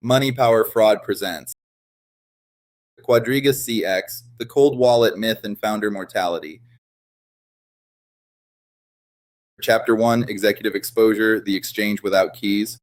Money Power Fraud presents Quadriga CX, the cold wallet myth and founder mortality. Chapter 1, Executive Exposure, the exchange without keys.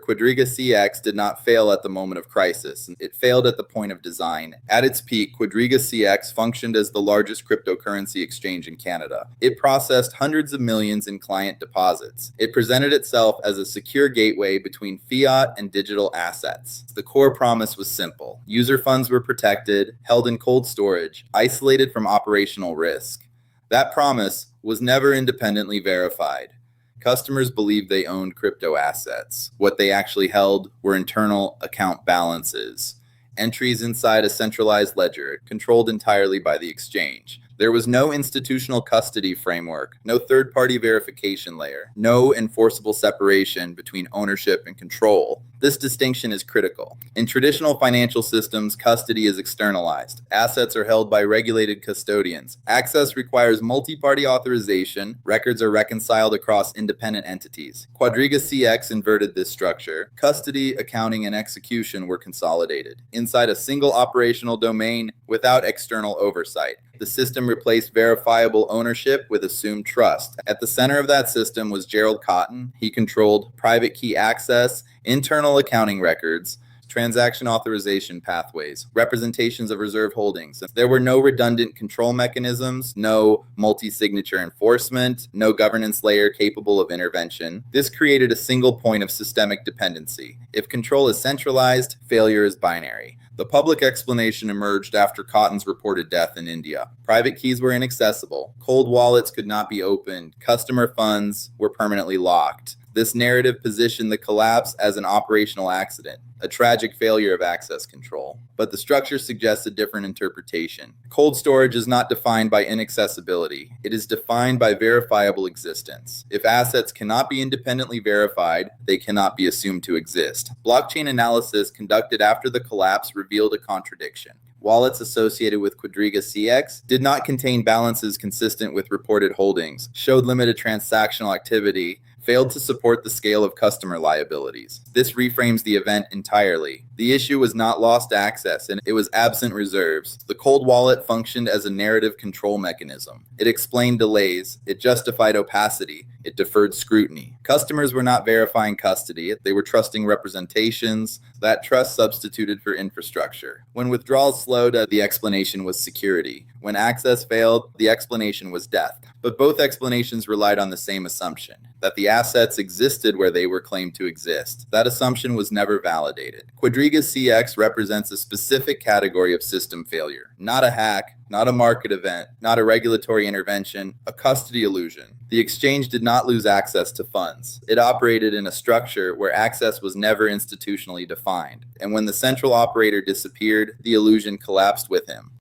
Quadriga CX did not fail at the moment of crisis. It failed at the point of design. At its peak, Quadriga CX functioned as the largest cryptocurrency exchange in Canada. It processed hundreds of millions in client deposits. It presented itself as a secure gateway between fiat and digital assets. The core promise was simple. User funds were protected, held in cold storage, isolated from operational risk. That promise was never independently verified. Customers believed they owned crypto assets. What they actually held were internal account balances, entries inside a centralized ledger controlled entirely by the exchange. There was no institutional custody framework, no third-party verification layer, no enforceable separation between ownership and control. This distinction is critical. In traditional financial systems, custody is externalized. Assets are held by regulated custodians. Access requires multi-party authorization. Records are reconciled across independent entities. Quadriga CX inverted this structure. Custody, accounting, and execution were consolidated inside a single operational domain without external oversight. The system replaced verifiable ownership with assumed trust. At the center of that system was Gerald Cotten. He controlled private key access, internal accounting records, transaction authorization pathways, representations of reserve holdings. There were no redundant control mechanisms, no multi-signature enforcement, no governance layer capable of intervention. This created a single point of systemic dependency. If control is centralized, failure is binary. The public explanation emerged after Cotten's reported death in India. Private keys were inaccessible. Cold wallets could not be opened. Customer funds were permanently locked. This narrative positioned the collapse as an operational accident, a tragic failure of access control. But the structure suggests a different interpretation. Cold storage is not defined by inaccessibility. It is defined by verifiable existence. If assets cannot be independently verified, they cannot be assumed to exist. Blockchain analysis conducted after the collapse revealed a contradiction. Wallets associated with Quadriga CX did not contain balances consistent with reported holdings, showed limited transactional activity, failed to support the scale of customer liabilities. This reframes the event entirely. The issue was not lost access, and it was absent reserves. The cold wallet functioned as a narrative control mechanism. It explained delays, it justified opacity, it deferred scrutiny. Customers were not verifying custody, they were trusting representations. That trust substituted for infrastructure. When withdrawals slowed, the explanation was security. When access failed, the explanation was death. But both explanations relied on the same assumption, that the assets existed where they were claimed to exist. That assumption was never validated. Quadriga CX represents a specific category of system failure, not a hack, not a market event, not a regulatory intervention, a custody illusion. The exchange did not lose access to funds. It operated in a structure where access was never institutionally defined. And when the central operator disappeared, the illusion collapsed with him.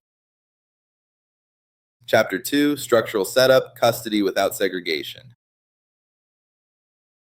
Chapter 2, Structural Setup, Custody Without Segregation.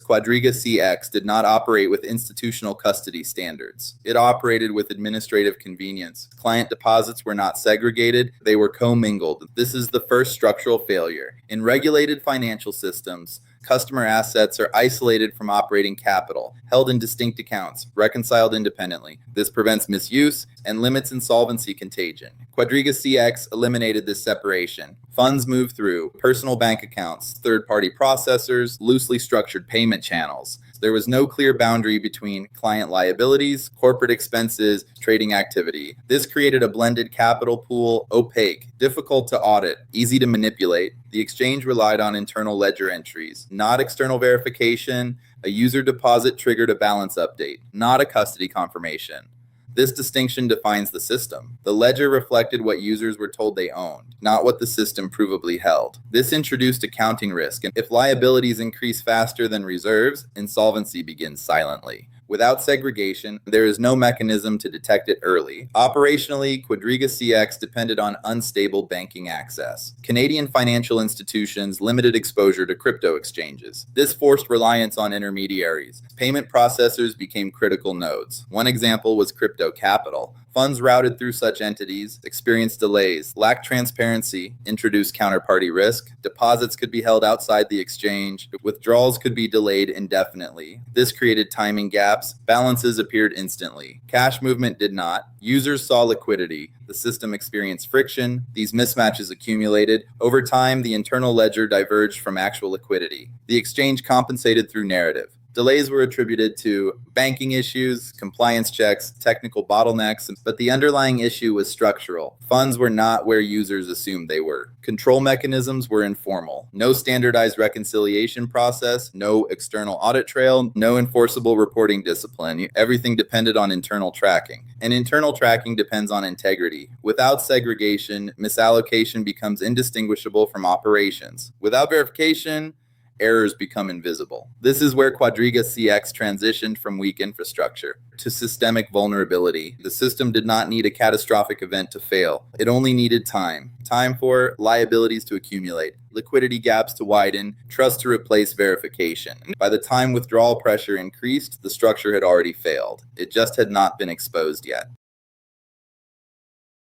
Quadriga CX did not operate with institutional custody standards. It operated with administrative convenience. Client deposits were not segregated, they were commingled. This is the first structural failure. In regulated financial systems, customer assets are isolated from operating capital, held in distinct accounts, reconciled independently. This prevents misuse and limits insolvency contagion. Quadriga CX eliminated this separation. Funds move through personal bank accounts, third-party processors, loosely structured payment channels. There was no clear boundary between client liabilities, corporate expenses, trading activity. This created a blended capital pool, opaque, difficult to audit, easy to manipulate. The exchange relied on internal ledger entries, not external verification. A user deposit triggered a balance update, not a custody confirmation. This distinction defines the system. The ledger reflected what users were told they owned, not what the system provably held. This introduced accounting risk, and if liabilities increase faster than reserves, insolvency begins silently. Without segregation, there is no mechanism to detect it early. Operationally, Quadriga CX depended on unstable banking access. Canadian financial institutions limited exposure to crypto exchanges. This forced reliance on intermediaries. Payment processors became critical nodes. One example was crypto capital. Funds routed through such entities experienced delays, lacked transparency, introduced counterparty risk, deposits could be held outside the exchange, withdrawals could be delayed indefinitely. This created timing gaps, balances appeared instantly. Cash movement did not. Users saw liquidity. The system experienced friction. These mismatches accumulated. Over time, the internal ledger diverged from actual liquidity. The exchange compensated through narrative. Delays were attributed to banking issues, compliance checks, technical bottlenecks, but the underlying issue was structural. Funds were not where users assumed they were. Control mechanisms were informal. No standardized reconciliation process, no external audit trail, no enforceable reporting discipline. Everything depended on internal tracking. And internal tracking depends on integrity. Without segregation, misallocation becomes indistinguishable from operations. Without verification, errors become invisible. This is where Quadriga CX transitioned from weak infrastructure to systemic vulnerability. The system did not need a catastrophic event to fail. It only needed time. Time for liabilities to accumulate, liquidity gaps to widen, trust to replace verification. By the time withdrawal pressure increased, the structure had already failed. It just had not been exposed yet.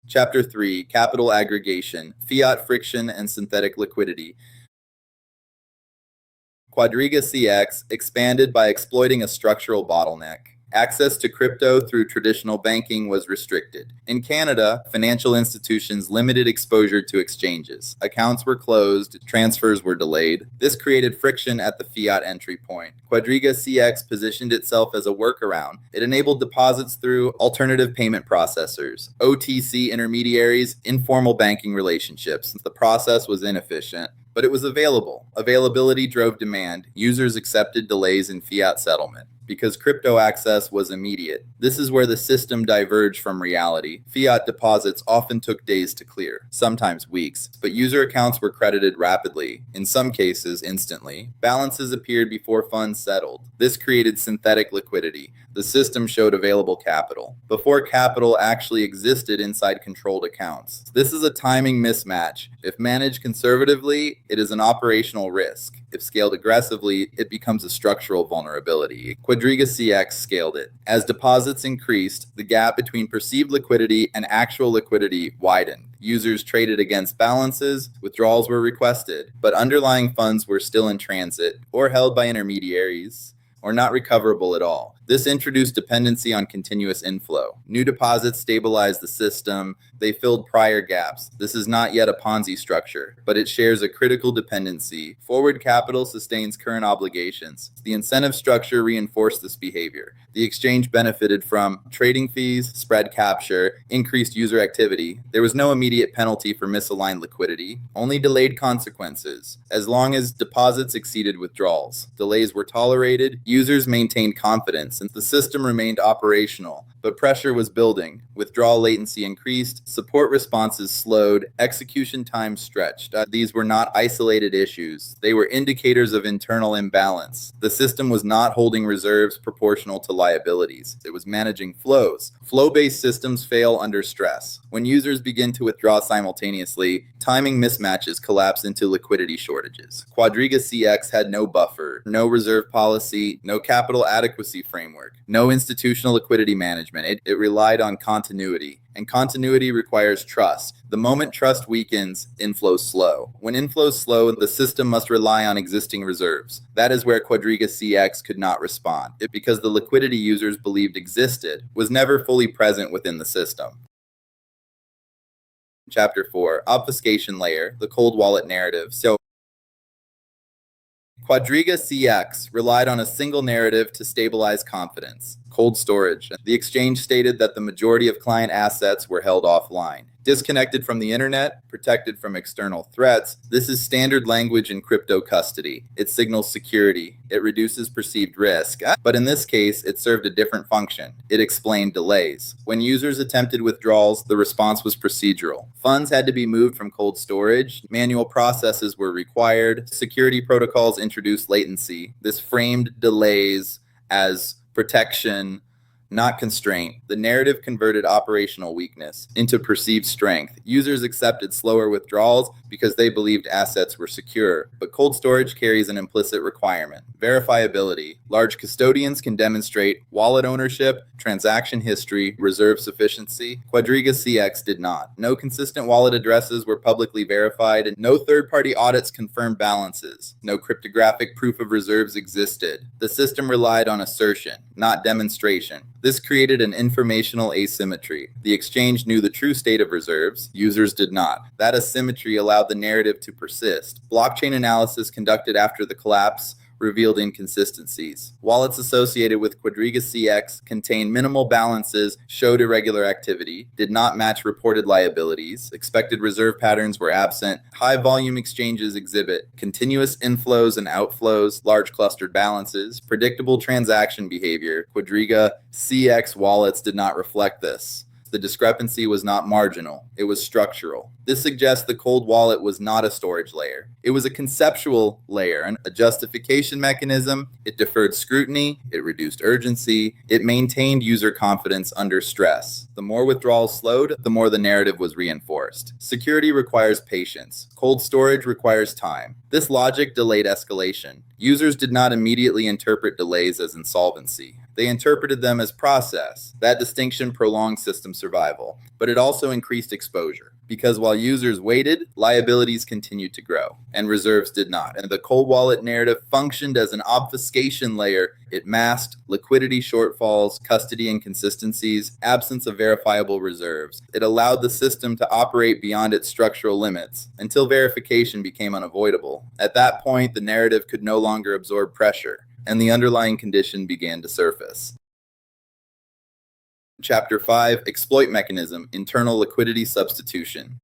Chapter 3, Capital Aggregation, Fiat Friction and Synthetic Liquidity. Quadriga CX expanded by exploiting a structural bottleneck. Access to crypto through traditional banking was restricted. In Canada, financial institutions limited exposure to exchanges. Accounts were closed, transfers were delayed. This created friction at the fiat entry point. Quadriga CX positioned itself as a workaround. It enabled deposits through alternative payment processors, OTC intermediaries, informal banking relationships. The process was inefficient, but it was available. Availability drove demand. Users accepted delays in fiat settlement because crypto access was immediate. This is where the system diverged from reality. Fiat deposits often took days to clear, sometimes weeks, but user accounts were credited rapidly, in some cases instantly. Balances appeared before funds settled. This created synthetic liquidity. The system showed available capital before capital actually existed inside controlled accounts. This is a timing mismatch. If managed conservatively, it is an operational risk. If scaled aggressively, it becomes a structural vulnerability. Quadriga CX scaled it. As deposits increased, the gap between perceived liquidity and actual liquidity widened. Users traded against balances, withdrawals were requested, but underlying funds were still in transit or held by intermediaries or not recoverable at all. This introduced dependency on continuous inflow. New deposits stabilized the system. They filled prior gaps. This is not yet a Ponzi structure, but it shares a critical dependency. Forward capital sustains current obligations. The incentive structure reinforced this behavior. The exchange benefited from trading fees, spread capture, increased user activity. There was no immediate penalty for misaligned liquidity, only delayed consequences. As long as deposits exceeded withdrawals, delays were tolerated, users maintained confidence, and the system remained operational. But pressure was building. Withdrawal latency increased, support responses slowed, execution time stretched. These were not isolated issues. They were indicators of internal imbalance. The system was not holding reserves proportional to liabilities. It was managing flows. Flow-based systems fail under stress. When users begin to withdraw simultaneously, timing mismatches collapse into liquidity shortages. Quadriga CX had no buffer, no reserve policy, no capital adequacy framework, no institutional liquidity management. It relied on continuity, and continuity requires trust. The moment trust weakens, inflows slow. When inflows slow, the system must rely on existing reserves. That is where Quadriga CX could not respond, because the liquidity users believed existed was never fully present within the system. Chapter 4, Obfuscation Layer, the Cold Wallet Narrative. Quadriga CX relied on a single narrative to stabilize confidence: cold storage. The exchange stated that the majority of client assets were held offline, disconnected from the internet, protected from external threats. This is standard language in crypto custody. It signals security. It reduces perceived risk. But in this case, it served a different function. It explained delays. When users attempted withdrawals, the response was procedural. Funds had to be moved from cold storage. Manual processes were required. Security protocols introduced latency. This framed delays as protection, not constraint. The narrative converted operational weakness into perceived strength. Users accepted slower withdrawals because they believed assets were secure, but cold storage carries an implicit requirement: verifiability. Large custodians can demonstrate wallet ownership, transaction history, reserve sufficiency. Quadriga CX did not. No consistent wallet addresses were publicly verified, and no third-party audits confirmed balances. No cryptographic proof of reserves existed. The system relied on assertion, not demonstration. This created an informational asymmetry. The exchange knew the true state of reserves, users did not. That asymmetry allowed the narrative to persist. Blockchain analysis conducted after the collapse revealed inconsistencies. Wallets associated with Quadriga CX contained minimal balances, showed irregular activity, did not match reported liabilities, expected reserve patterns were absent, high volume exchanges exhibit continuous inflows and outflows, large clustered balances, predictable transaction behavior. Quadriga CX wallets did not reflect this. The discrepancy was not marginal, it was structural. This suggests the cold wallet was not a storage layer. It was a conceptual layer, a justification mechanism. It deferred scrutiny, it reduced urgency, it maintained user confidence under stress. The more withdrawals slowed, the more the narrative was reinforced. Security requires patience. Cold storage requires time. This logic delayed escalation. Users did not immediately interpret delays as insolvency. They interpreted them as process. That distinction prolonged system survival, but it also increased exposure. Because while users waited, liabilities continued to grow, and reserves did not. And the cold wallet narrative functioned as an obfuscation layer. It masked liquidity shortfalls, custody inconsistencies, absence of verifiable reserves. It allowed the system to operate beyond its structural limits until verification became unavoidable. At that point, the narrative could no longer absorb pressure, and the underlying condition began to surface. Chapter 5, Exploit Mechanism, Internal Liquidity Substitution.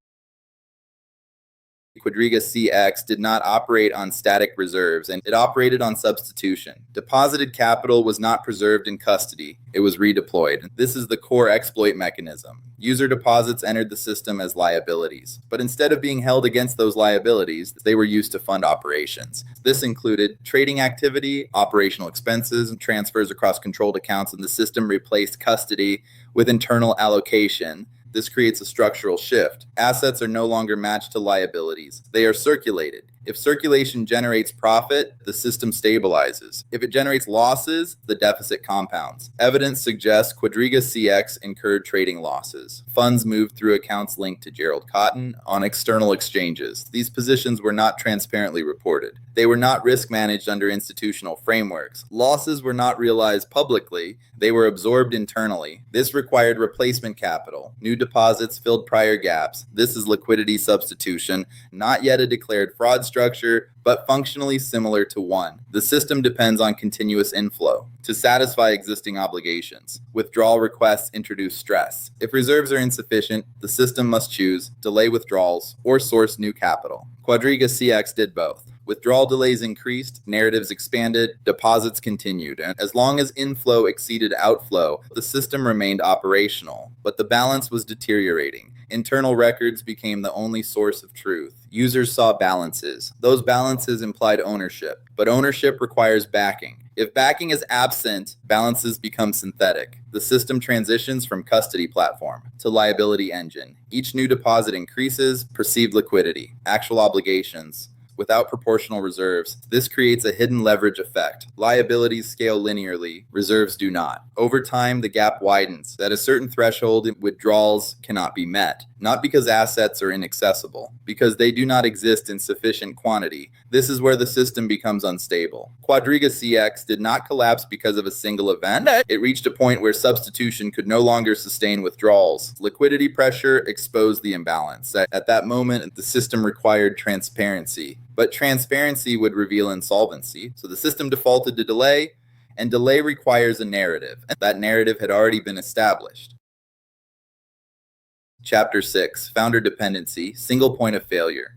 Quadriga CX did not operate on static reserves, and it operated on substitution. Deposited capital was not preserved in custody, it was redeployed. This is the core exploit mechanism. User deposits entered the system as liabilities, but instead of being held against those liabilities, they were used to fund operations. This included trading activity, operational expenses, and transfers across controlled accounts, and the system replaced custody with internal allocation. This creates a structural shift. Assets are no longer matched to liabilities. They are circulated. If circulation generates profit, the system stabilizes. If it generates losses, the deficit compounds. Evidence suggests Quadriga CX incurred trading losses. Funds moved through accounts linked to Gerald Cotten on external exchanges. These positions were not transparently reported. They were not risk managed under institutional frameworks. Losses were not realized publicly. They were absorbed internally. This required replacement capital. New deposits filled prior gaps. This is liquidity substitution, not yet a declared fraud structure, but functionally similar to one. The system depends on continuous inflow to satisfy existing obligations. Withdrawal requests introduce stress. If reserves are insufficient, the system must choose delay withdrawals or source new capital. Quadriga CX did both. Withdrawal delays increased, narratives expanded, deposits continued, and as long as inflow exceeded outflow, the system remained operational, but the balance was deteriorating. Internal records became the only source of truth. Users saw balances. Those balances implied ownership, but ownership requires backing. If backing is absent, balances become synthetic. The system transitions from custody platform to liability engine. Each new deposit increases perceived liquidity, actual obligations, without proportional reserves. This creates a hidden leverage effect. Liabilities scale linearly, reserves do not. Over time, the gap widens. At a certain threshold, withdrawals cannot be met. Not because assets are inaccessible, because they do not exist in sufficient quantity. This is where the system becomes unstable. Quadriga CX did not collapse because of a single event. It reached a point where substitution could no longer sustain withdrawals. Liquidity pressure exposed the imbalance. At that moment, the system required transparency. But transparency would reveal insolvency, so the system defaulted to delay, and delay requires a narrative. That narrative had already been established. Chapter 6, Founder Dependency, Single Point of Failure.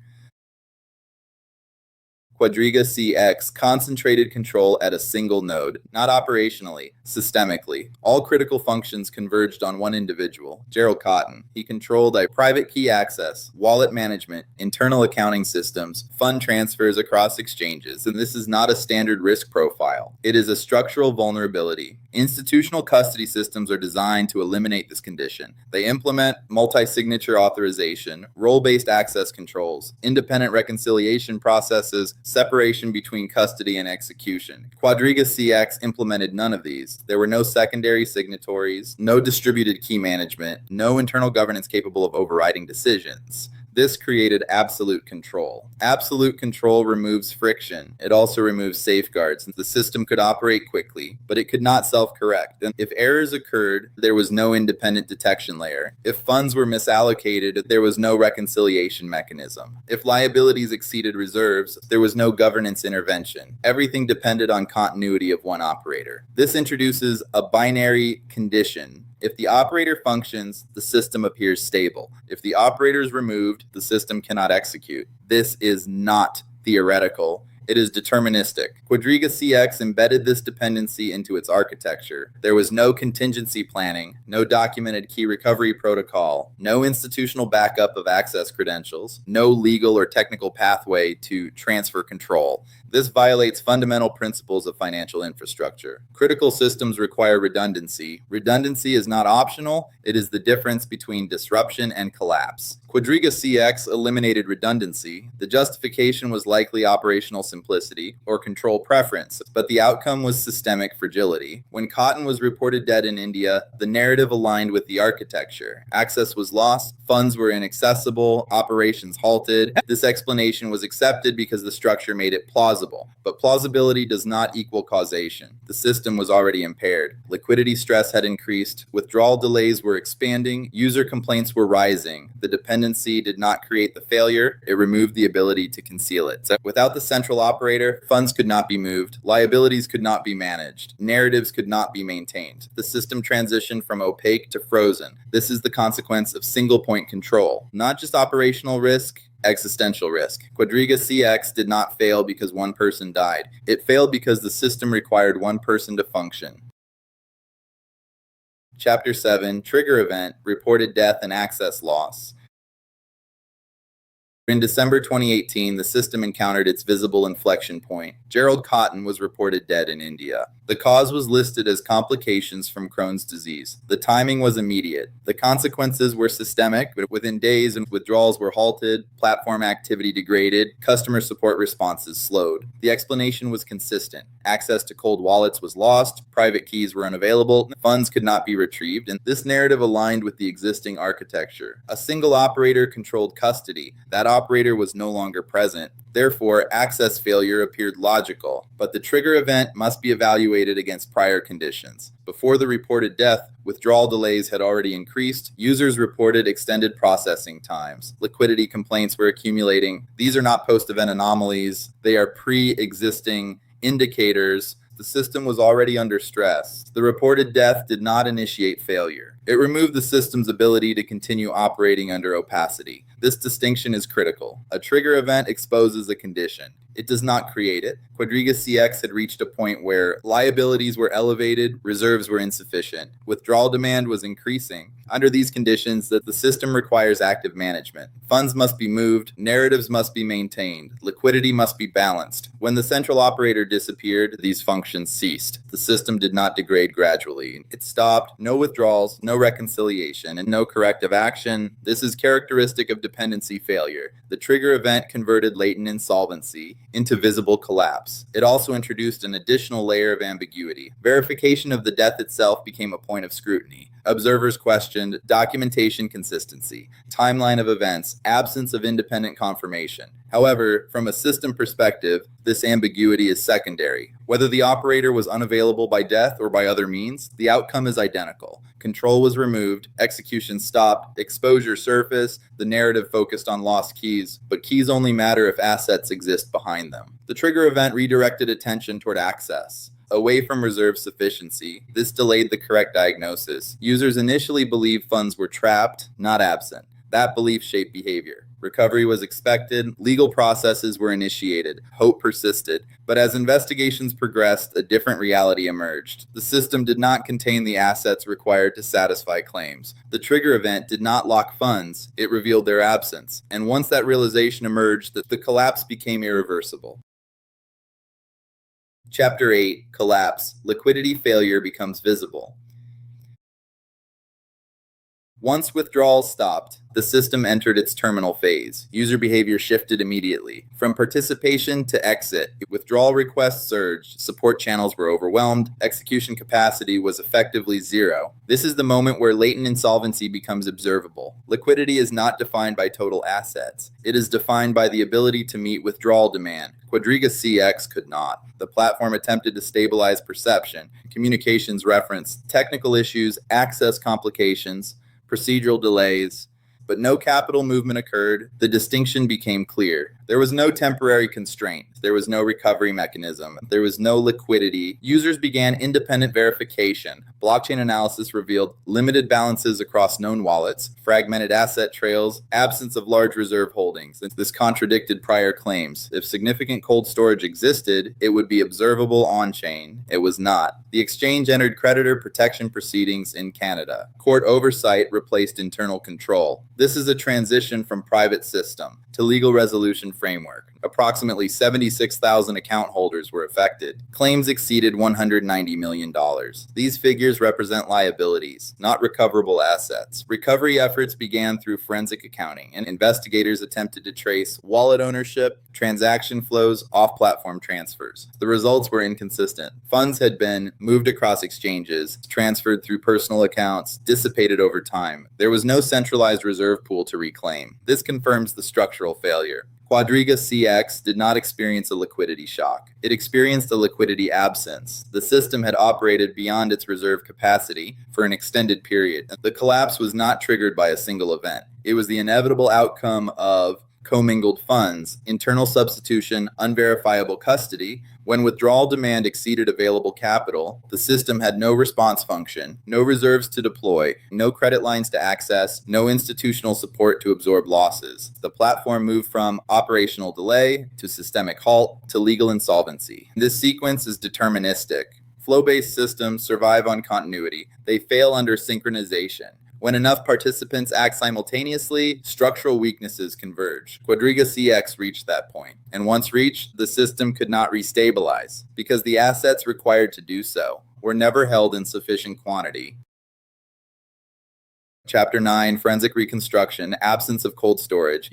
Quadriga CX concentrated control at a single node, not operationally, systemically. All critical functions converged on one individual, Gerald Cotten. He controlled a private key access, wallet management, internal accounting systems, fund transfers across exchanges, and this is not a standard risk profile. It is a structural vulnerability. Institutional custody systems are designed to eliminate this condition. They implement multi-signature authorization, role-based access controls, independent reconciliation processes, separation between custody and execution. Quadriga CX implemented none of these. There were no secondary signatories, no distributed key management, no internal governance capable of overriding decisions. This created absolute control. Absolute control removes friction. It also removes safeguards. The system could operate quickly, but it could not self-correct. And if errors occurred, there was no independent detection layer. If funds were misallocated, there was no reconciliation mechanism. If liabilities exceeded reserves, there was no governance intervention. Everything depended on continuity of one operator. This introduces a binary condition. If the operator functions, the system appears stable. If the operator is removed, the system cannot execute. This is not theoretical. It is deterministic. Quadriga CX embedded this dependency into its architecture. There was no contingency planning, no documented key recovery protocol, no institutional backup of access credentials, no legal or technical pathway to transfer control. This violates fundamental principles of financial infrastructure. Critical systems require redundancy. Redundancy is not optional. It is the difference between disruption and collapse. Quadriga CX eliminated redundancy. The justification was likely operational simplicity or control preference, but the outcome was systemic fragility. When Cotten was reported dead in India, the narrative aligned with the architecture. Access was lost, funds were inaccessible, operations halted. This explanation was accepted because the structure made it plausible, but plausibility does not equal causation. The system was already impaired. Liquidity stress had increased, withdrawal delays were expanding, user complaints were rising. The dependency did not create the failure, it removed the ability to conceal it. So without the central operator, funds could not be moved, liabilities could not be managed, narratives could not be maintained. The system transitioned from opaque to frozen. This is the consequence of single point control, not just operational risk, existential risk. Quadriga CX did not fail because one person died. It failed because the system required one person to function. Chapter 7, Trigger Event, Reported Death and Access Loss. In December 2018, the system encountered its visible inflection point. Gerald Cotten was reported dead in India. The cause was listed as complications from Crohn's disease. The timing was immediate. The consequences were systemic, but within days, and withdrawals were halted, platform activity degraded, customer support responses slowed. The explanation was consistent. Access to cold wallets was lost, private keys were unavailable, funds could not be retrieved, and this narrative aligned with the existing architecture. A single operator controlled custody. That operator was no longer present. Therefore, access failure appeared logical, but the trigger event must be evaluated against prior conditions. Before the reported death, withdrawal delays had already increased. Users reported extended processing times. Liquidity complaints were accumulating. These are not post-event anomalies. They are pre-existing indicators. The system was already under stress. The reported death did not initiate failure. It removed the system's ability to continue operating under opacity. This distinction is critical. A trigger event exposes a condition. It does not create it. Quadriga CX had reached a point where liabilities were elevated, reserves were insufficient, withdrawal demand was increasing. Under these conditions, the system requires active management. Funds must be moved, narratives must be maintained, liquidity must be balanced. When the central operator disappeared, these functions ceased. The system did not degrade gradually. It stopped, no withdrawals, no reconciliation, and no corrective action. This is characteristic of dependency failure. The trigger event converted latent insolvency into visible collapse. It also introduced an additional layer of ambiguity. Verification of the death itself became a point of scrutiny. Observers questioned documentation consistency, timeline of events, absence of independent confirmation. However, from a system perspective, this ambiguity is secondary. Whether the operator was unavailable by death or by other means, the outcome is identical. Control was removed, execution stopped, exposure surfaced, the narrative focused on lost keys, but keys only matter if assets exist behind them. The trigger event redirected attention toward access. Away from reserve sufficiency, this delayed the correct diagnosis. Users initially believed funds were trapped, not absent. That belief shaped behavior. Recovery was expected, legal processes were initiated, hope persisted, but as investigations progressed, a different reality emerged. The system did not contain the assets required to satisfy claims. The trigger event did not lock funds, it revealed their absence, and once that realization emerged, the collapse became irreversible. Chapter 8, Collapse. Liquidity failure becomes visible. Once withdrawals stopped, the system entered its terminal phase. User behavior shifted immediately. From participation to exit, withdrawal requests surged, support channels were overwhelmed, execution capacity was effectively zero. This is the moment where latent insolvency becomes observable. Liquidity is not defined by total assets. It is defined by the ability to meet withdrawal demand. Quadriga CX could not. The platform attempted to stabilize perception. Communications referenced technical issues, access complications, procedural delays, but no capital movement occurred. The distinction became clear. There was no temporary constraint. There was no recovery mechanism. There was no liquidity. Users began independent verification. Blockchain analysis revealed limited balances across known wallets, fragmented asset trails, absence of large reserve holdings. This contradicted prior claims. If significant cold storage existed, it would be observable on-chain. It was not. The exchange entered creditor protection proceedings in Canada. Court oversight replaced internal control. This is a transition from private system to legal resolution framework. Approximately 76,000 account holders were affected. Claims exceeded $190 million. These figures represent liabilities, not recoverable assets. Recovery efforts began through forensic accounting, and investigators attempted to trace wallet ownership, transaction flows, off-platform transfers. The results were inconsistent. Funds had been moved across exchanges, transferred through personal accounts, dissipated over time. There was no centralized reserve pool to reclaim. This confirms the structural failure. Quadriga CX did not experience a liquidity shock. It experienced a liquidity absence. The system had operated beyond its reserve capacity for an extended period. The collapse was not triggered by a single event. It was the inevitable outcome of commingled funds, internal substitution, unverifiable custody. When withdrawal demand exceeded available capital, the system had no response function, no reserves to deploy, no credit lines to access, no institutional support to absorb losses. The platform moved from operational delay to systemic halt to legal insolvency. This sequence is deterministic. Flow-based systems survive on continuity. They fail under synchronization. When enough participants act simultaneously, structural weaknesses converge. Quadriga CX reached that point, and once reached, the system could not restabilize because the assets required to do so were never held in sufficient quantity. Chapter 9, Forensic Reconstruction, Absence of Cold Storage.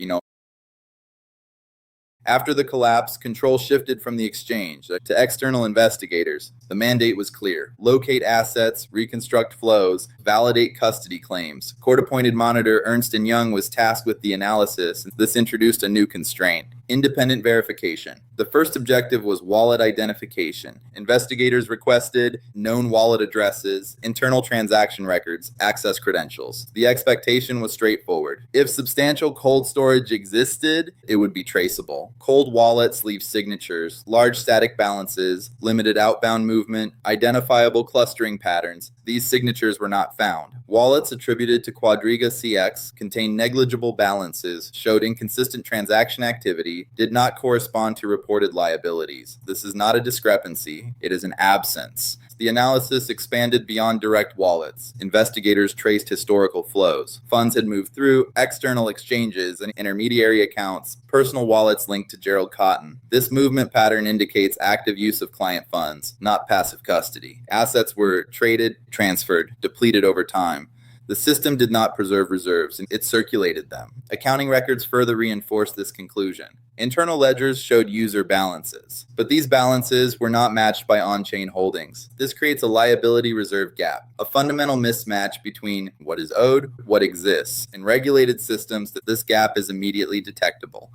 After the collapse, control shifted from the exchange to external investigators. The mandate was clear. Locate assets, reconstruct flows, validate custody claims. Court-appointed monitor Ernst & Young was tasked with the analysis. This introduced a new constraint: independent verification. The first objective was wallet identification. Investigators requested known wallet addresses, internal transaction records, access credentials. The expectation was straightforward. If substantial cold storage existed, it would be traceable. Cold wallets leave signatures, large static balances, limited outbound movement, identifiable clustering patterns. These signatures were not found. Wallets attributed to Quadriga CX contained negligible balances, showed inconsistent transaction activity, did not correspond to reported liabilities. This is not a discrepancy, it is an absence. The analysis expanded beyond direct wallets. Investigators traced historical flows. Funds had moved through external exchanges and intermediary accounts, personal wallets linked to Gerald Cotten. This movement pattern indicates active use of client funds, not passive custody. Assets were traded, transferred, depleted over time. The system did not preserve reserves, and it circulated them. Accounting records further reinforced this conclusion. Internal ledgers showed user balances, but these balances were not matched by on-chain holdings. This creates a liability reserve gap, a fundamental mismatch between what is owed, what exists. In regulated systems, this gap is immediately detectable.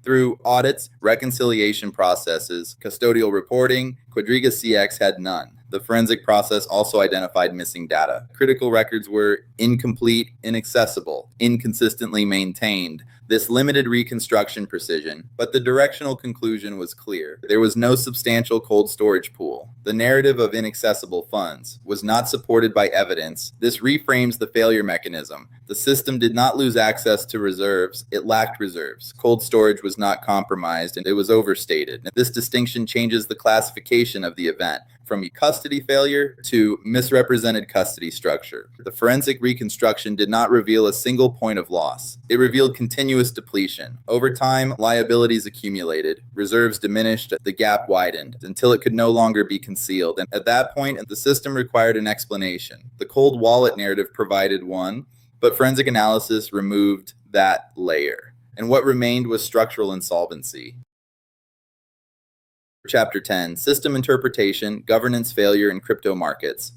Through audits, reconciliation processes, custodial reporting, Quadriga CX had none. The forensic process also identified missing data. Critical records were incomplete, inaccessible, inconsistently maintained. This limited reconstruction precision, but the directional conclusion was clear. There was no substantial cold storage pool. The narrative of inaccessible funds was not supported by evidence. This reframes the failure mechanism. The system did not lose access to reserves, it lacked reserves. Cold storage was not compromised, and it was overstated. This distinction changes the classification of the event. from custody failure to misrepresented custody structure. The forensic reconstruction did not reveal a single point of loss. It revealed continuous depletion. Over time, liabilities accumulated, reserves diminished, the gap widened until it could no longer be concealed. And at that point, the system required an explanation. The cold wallet narrative provided one, but forensic analysis removed that layer. And what remained was structural insolvency. Chapter 10, System Interpretation, Governance Failure in Crypto Markets.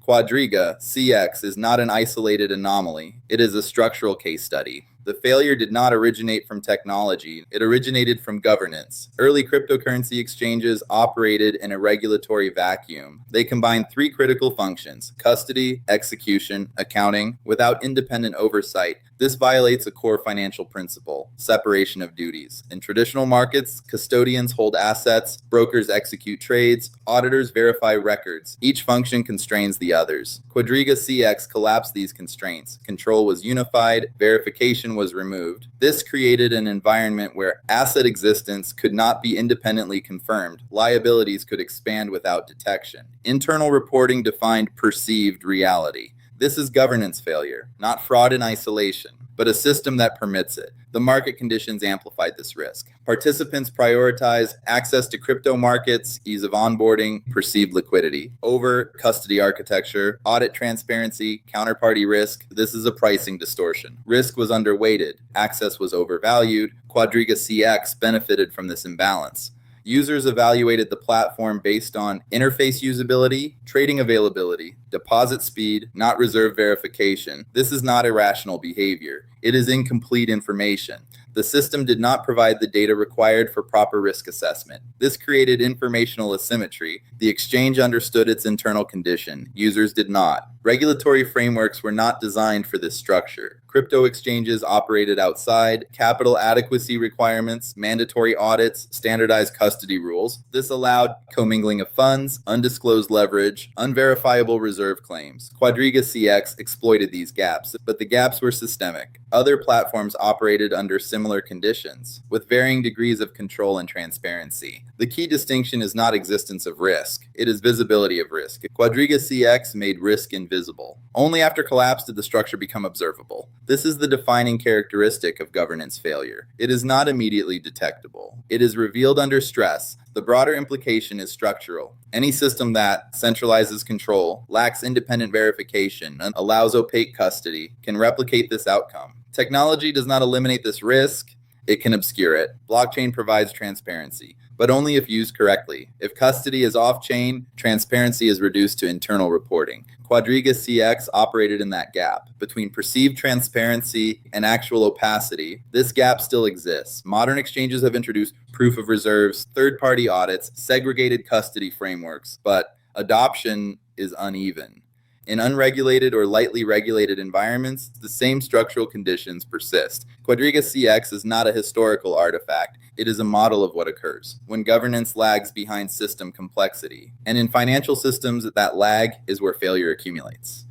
Quadriga CX is not an isolated anomaly. It is a structural case study. The failure did not originate from technology. It originated from governance. Early cryptocurrency exchanges operated in a regulatory vacuum. They combined three critical functions: custody, execution, accounting, without independent oversight. This violates a core financial principle: separation of duties. In traditional markets, custodians hold assets, brokers execute trades, auditors verify records. Each function constrains the others. Quadriga CX collapsed these constraints. Control was unified, verification was removed. This created an environment where asset existence could not be independently confirmed. Liabilities could expand without detection. Internal reporting defined perceived reality. This is governance failure, not fraud in isolation, but a system that permits it. The market conditions amplified this risk. Participants prioritize access to crypto markets, ease of onboarding, perceived liquidity over custody architecture, audit transparency, counterparty risk. This is a pricing distortion. Risk was underweighted. Access was overvalued. Quadriga CX benefited from this imbalance. Users evaluated the platform based on interface usability, trading availability, deposit speed, not reserve verification. This is not irrational behavior. It is incomplete information. The system did not provide the data required for proper risk assessment. This created informational asymmetry. The exchange understood its internal condition. Users did not. Regulatory frameworks were not designed for this structure. Crypto exchanges operated outside capital adequacy requirements, mandatory audits, standardized custody rules. This allowed commingling of funds, undisclosed leverage, unverifiable reserve claims. Quadriga CX exploited these gaps, but the gaps were systemic. Other platforms operated under similar conditions, with varying degrees of control and transparency. The key distinction is not existence of risk, it is visibility of risk. Quadriga CX made risk invisible. Only after collapse did the structure become observable. This is the defining characteristic of governance failure. It is not immediately detectable. It is revealed under stress. The broader implication is structural. Any system that centralizes control, lacks independent verification, and allows opaque custody can replicate this outcome. Technology does not eliminate this risk, it can obscure it. Blockchain provides transparency, but only if used correctly. If custody is off-chain, transparency is reduced to internal reporting. Quadriga CX operated in that gap between perceived transparency and actual opacity. This gap still exists. Modern exchanges have introduced proof of reserves, third-party audits, segregated custody frameworks, but adoption is uneven. In unregulated or lightly regulated environments, the same structural conditions persist. Quadriga CX is not a historical artifact. It is a model of what occurs when governance lags behind system complexity. And in financial systems, that lag is where failure accumulates.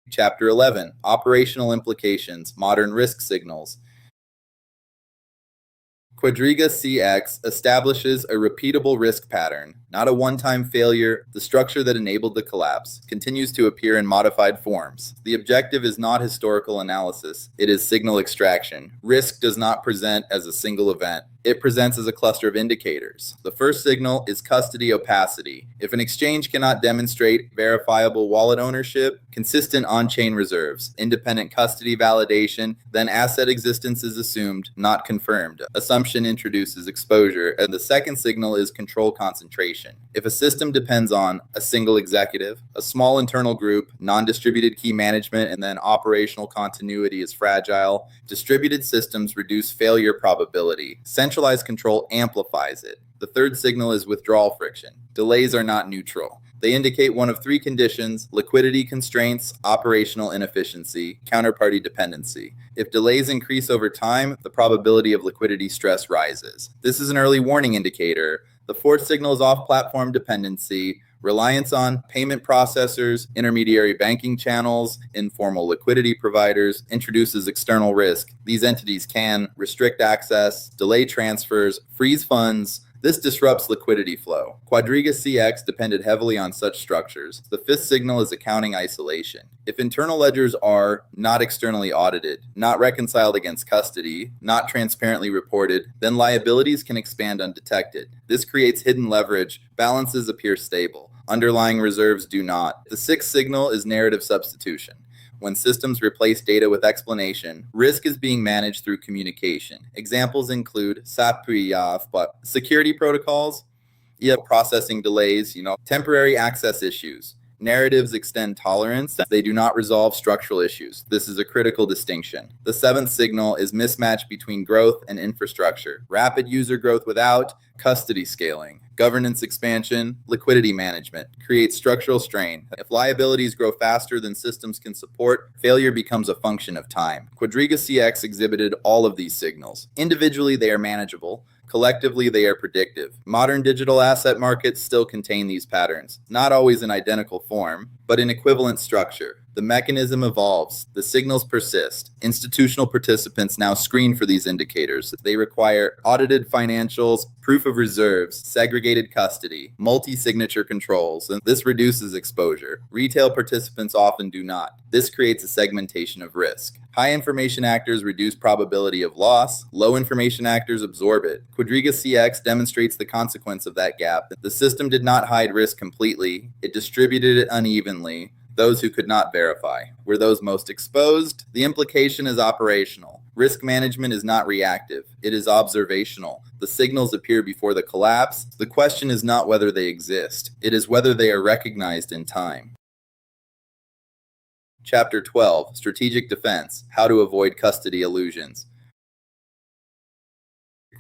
Chapter 11, Operational Implications, Modern Risk Signals. Quadriga CX establishes a repeatable risk pattern, not a one-time failure. The structure that enabled the collapse continues to appear in modified forms. The objective is not historical analysis, it is signal extraction. Risk does not present as a single event. It presents as a cluster of indicators. The first signal is custody opacity. If an exchange cannot demonstrate verifiable wallet ownership, consistent on-chain reserves, independent custody validation, then asset existence is assumed, not confirmed. Assumption introduces exposure. And the second signal is control concentration. If a system depends on a single executive, a small internal group, non-distributed key management, and then operational continuity is fragile, distributed systems reduce failure probability. Centralized control amplifies it. The third signal is withdrawal friction. Delays are not neutral. They indicate one of three conditions: liquidity constraints, operational inefficiency, counterparty dependency. If delays increase over time, the probability of liquidity stress rises. This is an early warning indicator. The fourth signal is off-platform dependency. Reliance on payment processors, intermediary banking channels, informal liquidity providers introduces external risk. These entities can restrict access, delay transfers, freeze funds, This disrupts liquidity flow. Quadriga CX depended heavily on such structures. The fifth signal is accounting isolation. If internal ledgers are not externally audited, not reconciled against custody, not transparently reported, then liabilities can expand undetected. This creates hidden leverage. Balances appear stable. Underlying reserves do not. The sixth signal is narrative substitution. When systems replace data with explanation, risk is being managed through communication. Examples include but security protocols, processing delays, temporary access issues. Narratives extend tolerance. They do not resolve structural issues. This is a critical distinction. The seventh signal is mismatch between growth and infrastructure. Rapid user growth without custody scaling. Governance expansion, liquidity management, creates structural strain. If liabilities grow faster than systems can support, failure becomes a function of time. Quadriga CX exhibited all of these signals. Individually, they are manageable. Collectively, they are predictive. Modern digital asset markets still contain these patterns, not always in identical form, but in equivalent structure. The mechanism evolves. The signals persist. Institutional participants now screen for these indicators. They require audited financials, proof of reserves, segregated custody, multi-signature controls, and this reduces exposure. Retail participants often do not. This creates a segmentation of risk. High information actors reduce probability of loss. Low information actors absorb it. Quadriga CX demonstrates the consequence of that gap. The system did not hide risk completely. It distributed it unevenly. Those who could not verify were those most exposed. The implication is operational. Risk management is not reactive. It is observational. The signals appear before the collapse. The question is not whether they exist. It is whether they are recognized in time. Chapter 12, Strategic Defense, How to Avoid Custody Illusions.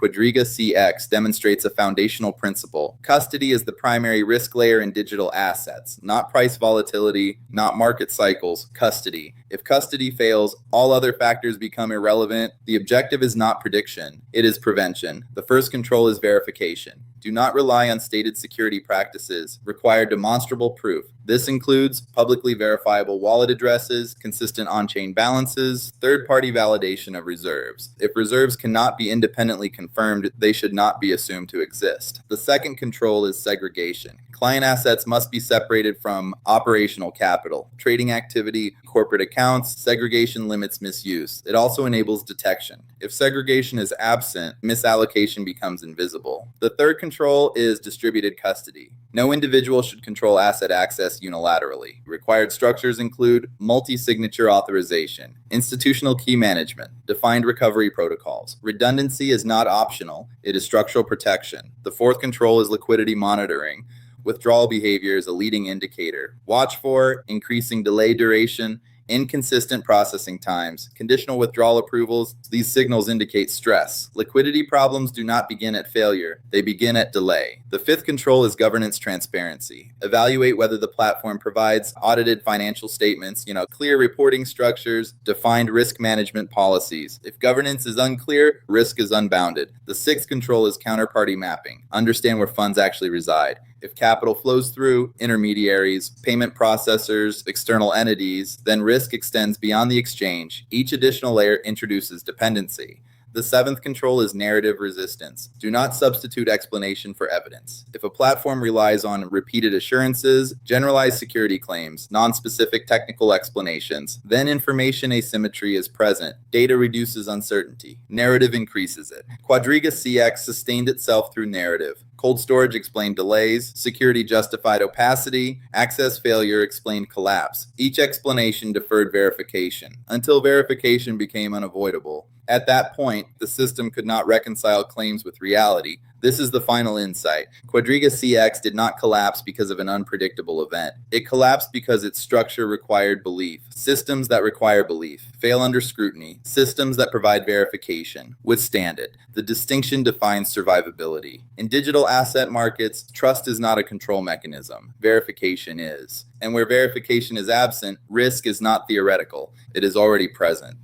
Quadriga CX demonstrates a foundational principle. Custody is the primary risk layer in digital assets, not price volatility, not market cycles, custody. If custody fails, all other factors become irrelevant. The objective is not prediction, it is prevention. The first control is verification. Do not rely on stated security practices. Require demonstrable proof. This includes publicly verifiable wallet addresses, consistent on-chain balances, third-party validation of reserves. If reserves cannot be independently confirmed, they should not be assumed to exist. The second control is segregation. Client assets must be separated from operational capital. Trading activity, corporate accounts, segregation limits misuse. It also enables detection. If segregation is absent, misallocation becomes invisible. The third control is distributed custody. No individual should control asset access unilaterally. Required structures include multi-signature authorization, institutional key management, defined recovery protocols. Redundancy is not optional, it is structural protection. The fourth control is liquidity monitoring. Withdrawal behavior is a leading indicator. Watch for increasing delay duration, inconsistent processing times, conditional withdrawal approvals. These signals indicate stress. Liquidity problems do not begin at failure. They begin at delay. The fifth control is governance transparency. Evaluate whether the platform provides audited financial statements, clear reporting structures, defined risk management policies. If governance is unclear, risk is unbounded. The sixth control is counterparty mapping. Understand where funds actually reside. If capital flows through intermediaries, payment processors, external entities, then risk extends beyond the exchange. Each additional layer introduces dependency. The seventh control is narrative resistance. Do not substitute explanation for evidence. If a platform relies on repeated assurances, generalized security claims, non-specific technical explanations, then information asymmetry is present. Data reduces uncertainty. Narrative increases it. Quadriga CX sustained itself through narrative. Cold storage explained delays, security justified opacity, access failure explained collapse. Each explanation deferred verification, until verification became unavoidable. At that point, the system could not reconcile claims with reality. This is the final insight. Quadriga CX did not collapse because of an unpredictable event. It collapsed because its structure required belief. Systems that require belief fail under scrutiny. Systems that provide verification withstand it. The distinction defines survivability. In digital asset markets, trust is not a control mechanism. Verification is. And where verification is absent, risk is not theoretical. It is already present.